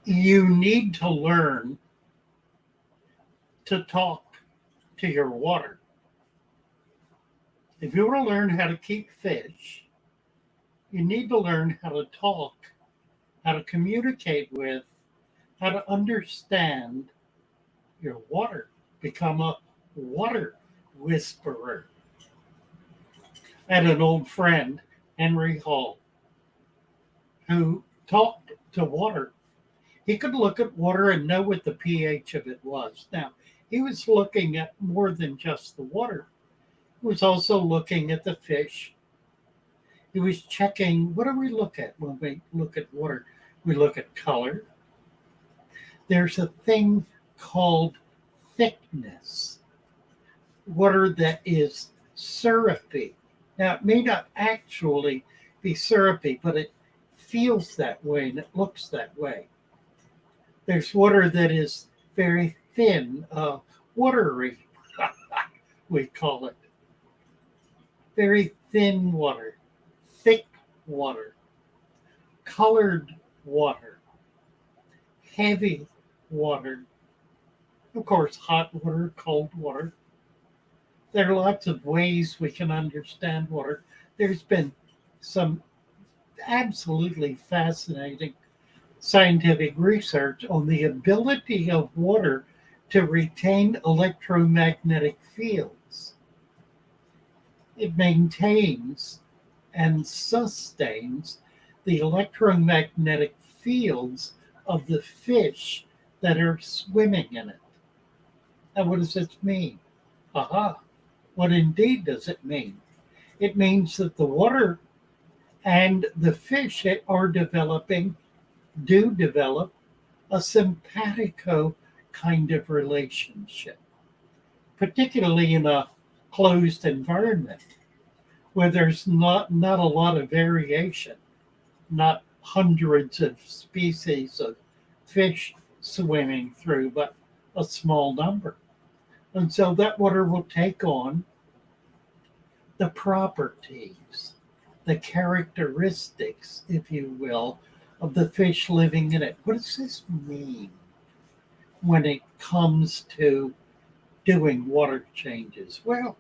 You need to learn to talk to your water. If you want to learn how to keep fish, you need to learn how to talk, how to communicate with, how to understand your water, become a water whisperer. I had an old friend, Henry Hall, who talked to water. He could look at water and know what the pH of it was. Now, he was looking at more than just the water. He was also looking at the fish. He was checking, what do we look at when we look at water? We look at color. There's a thing called thickness, water that is syrupy. Now, it may not actually be syrupy, but it feels that way and it looks that way. There's water that is very thin, watery, we call it. Very thin water, thick water, colored water, heavy water, of course, hot water, cold water. There are lots of ways we can understand water. There's been some absolutely fascinating scientific research on the ability of water to retain electromagnetic fields. It maintains and sustains the electromagnetic fields of the fish that are swimming in it. Now, what does this mean? Aha! What indeed does it mean? It means that the water and the fish are do develop a simpatico kind of relationship, particularly in a closed environment where there's not a lot of variation, not hundreds of species of fish swimming through, but a small number. And so that water will take on the properties, the characteristics, if you will, of the fish living in it. What does this mean when it comes to doing water changes? Well,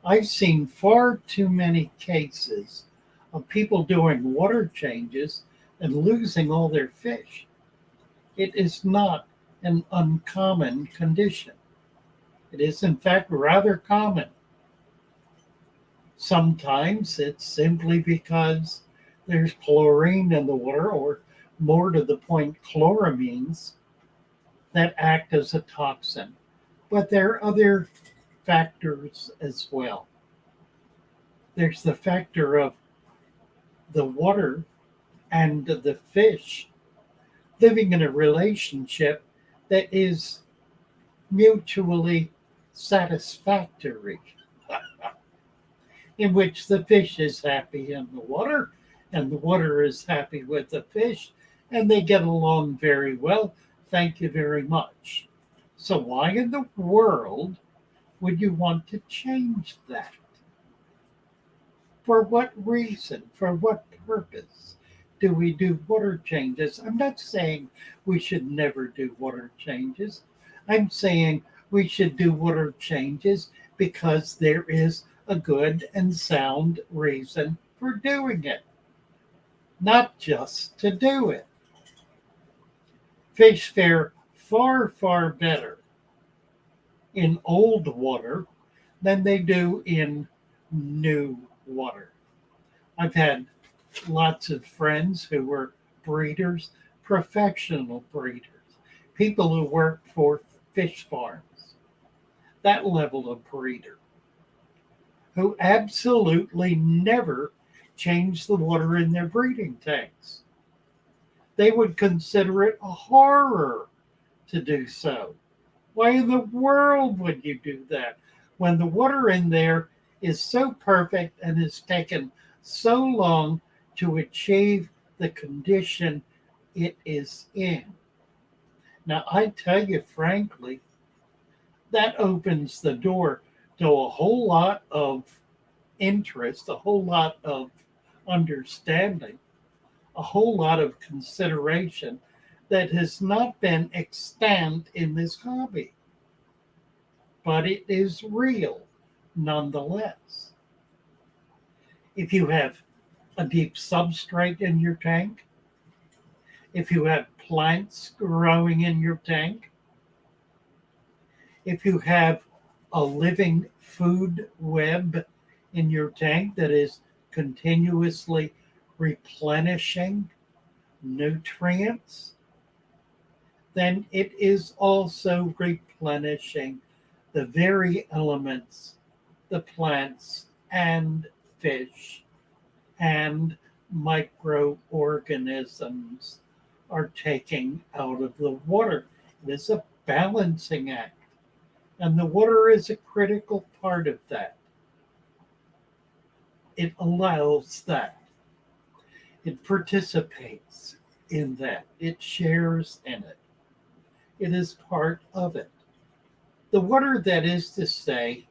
I've seen far too many cases of people doing water changes and losing all their fish. It is not an uncommon condition. It is, in fact, rather common. Sometimes it's simply because there's chlorine in the water, or more to the point, chloramines that act as a toxin. But there are other factors as well. There's the factor of the water and the fish living in a relationship that is mutually satisfactory, in which the fish is happy in the water and the water is happy with the fish, and they get along very well. Thank you very much. So why in the world would you want to change that? For what reason? For what purpose do we do water changes? I'm not saying we should never do water changes. I'm saying we should do water changes because there is a good and sound reason for doing it, not just to do it. Fish fare far, far better in old water than they do in new water. I've had lots of friends who were breeders, professional breeders, people who work for fish farms, that level of breeder, who absolutely never change the water in their breeding tanks. They would consider it a horror to do so. Why in the world would you do that when the water in there is so perfect and has taken so long to achieve the condition it is in? Now, I tell you frankly, that opens the door to a whole lot of interest, a whole lot of understanding, a whole lot of consideration that has not been extant in this hobby, but it is real nonetheless. If you have a deep substrate in your tank, if you have plants growing in your tank, if you have a living food web in your tank that is continuously replenishing nutrients, then it is also replenishing the very elements the plants and fish and microorganisms are taking out of the water. It is a balancing act, and the water is a critical part of that. It allows that. It participates in that. It shares in it. It is part of it. The water, that is to say,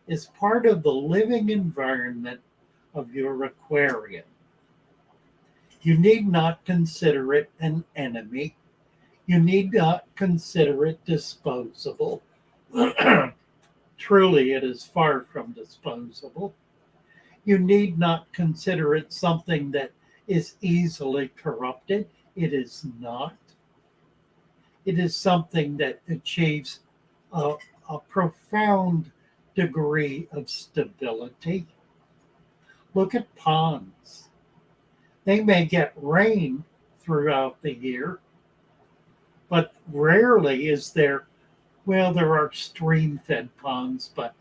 is part of the living environment of your aquarium. You need not consider it an enemy. You need not consider it disposable. Truly, it is far from disposable. You need not consider it something that is easily corrupted. It is not. It is something that achieves a profound degree of stability. Look at ponds. They may get rain throughout the year, but rarely is there, well, there are stream-fed ponds, but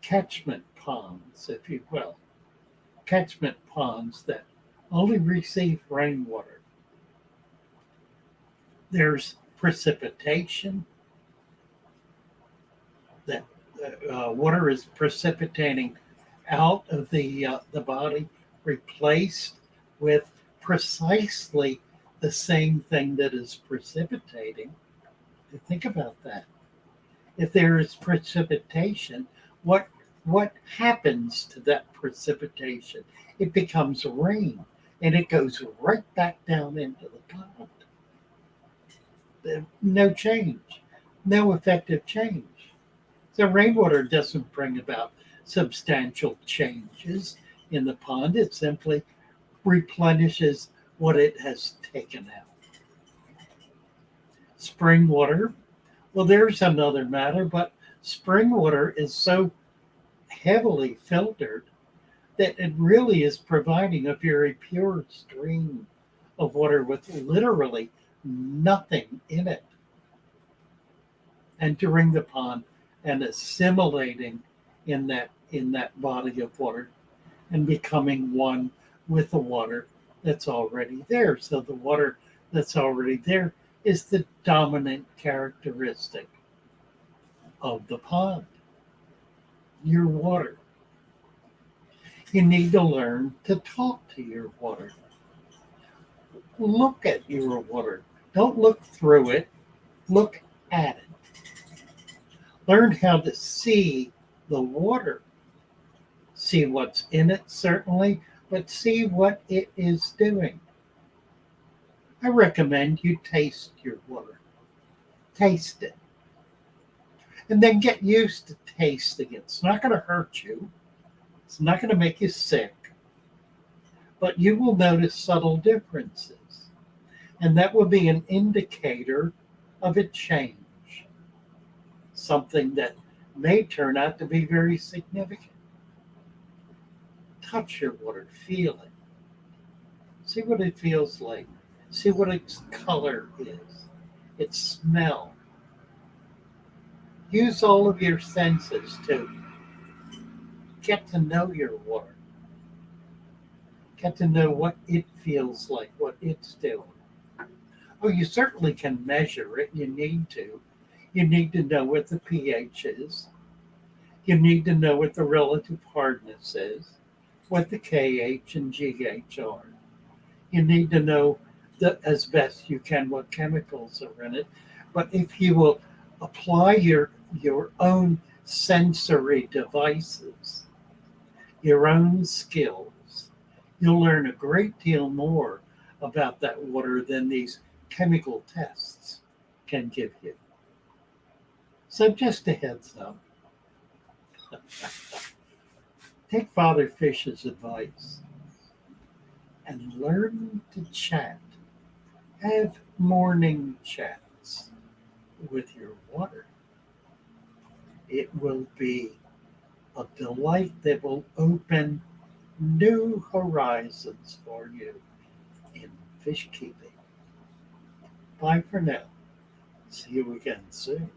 catchment ponds, if you will. Catchment ponds that only receive rainwater. There's precipitation. That water is precipitating out of the body, replaced with precisely the same thing that is precipitating. Think about that. If there is precipitation, what happens to that precipitation? It becomes rain, and it goes right back down into the pond. No change, no effective change. So rainwater doesn't bring about substantial changes in the pond. It simply replenishes what it has taken out. Spring water, well, there's another matter, but spring water is so heavily filtered that it really is providing a very pure stream of water with literally nothing in it, entering the pond and assimilating in that body of water and becoming one with the water that's already there. So the water that's already there is the dominant characteristic of the pond, your water. You need to learn to talk to your water. Look at your water. Don't look through it. Look at it. Learn how to see the water. See what's in it, certainly, but see what it is doing. I recommend you taste your water. Taste it. And then get used to tasting it. It's not going to hurt you. It's not going to make you sick. But you will notice subtle differences. And that will be an indicator of a change. Something that may turn out to be very significant. Touch your water, feel it. See what it feels like. See what its color is, its smell. Use all of your senses to get to know your water. Get to know what it feels like, what it's doing. Oh, you certainly can measure it. You need to. You need to know what the pH is. You need to know what the relative hardness is, what the KH and GH are. You need to know as best you can what chemicals are in it. But if you will apply your own sensory devices, your own skills, you'll learn a great deal more about that water than these chemical tests can give you. So just a heads up. Take Father Fish's advice and learn to chat. Have morning chats with your water. It will be a delight that will open new horizons for you in fish keeping. Bye for now. See you again soon.